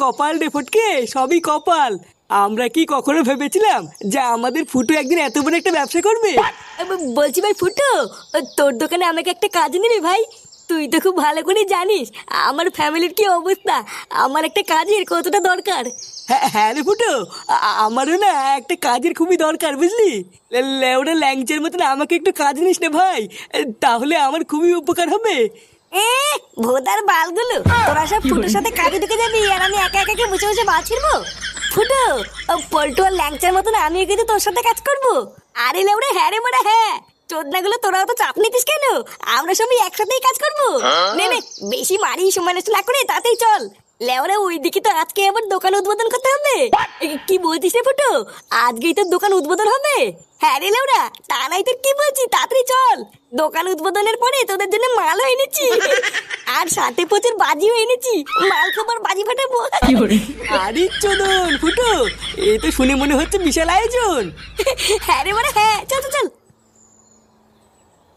কপাল রে ফটকে, সবই কপাল। আমরা কি কখনো ভেবেছিলাম যে আমাদের ফুটু একদিন এত বড় একটা ব্যবসা করবে? বলছি ভাই ফুটো, তোর দোকানে আমাকে একটা কাজ নিবি ভাই? তুই তো খুব ভালো করে জানিস আমার ফ্যামিলির কি অবস্থা, আমার একটা কাজের কতটা দরকার। হ্যাঁ হ্যাঁ রে ফুটু, আমারও না একটা কাজের খুবই দরকার, বুঝলি? লেওড়া ল্যাংচের মতন আমাকে একটু কাজ নিস না ভাই, তাহলে আমার খুবই উপকার হবে। এ ভোদার বালগুলো, তোরা সব ফুটোর সাথে কাজে ঢুকে যাবি আর আমি একা একা বসে বসে মাছ ছিড়বো? ফুটো, পল্টু আর ল্যাংচার মতন আমিও কিন্তু তোর সাথে কাজ করবো। আরে লেউড়ে হ্যাঁ রে মোড়া হ্যাঁ, চোদনাগুলো তোরাও তো চাপ নিতিস কেন? আমরা সবাই একসাথেই কাজ করবো। নে নে, বেশি মারি সময় নষ্ট না করে তাতেই চল। লেওরা ওইদিকে তো আজকে আবার দোকান উদ্বোধন করতে হবে। কি বলছিস রে ফুটো, আজকেই তোর দোকান উদ্বোধন হবে? হ্যাঁ রে লেওরা, তা নাই তোর কি বলছি, তাড়াতাড়ি চল। দোকান উদ্বোধনের পরে তোদের জন্য মালও এনেছি, আর সাথে প্রচুর বাজিও এনেছি। মাল খাবার বাজি ফাটাবো। আরে চোদন ফুটু, এ তো শুনে মনে হচ্ছে বিশাল আয়োজন। হ্যাঁ রে মানে হ্যাঁ, চল চল চল।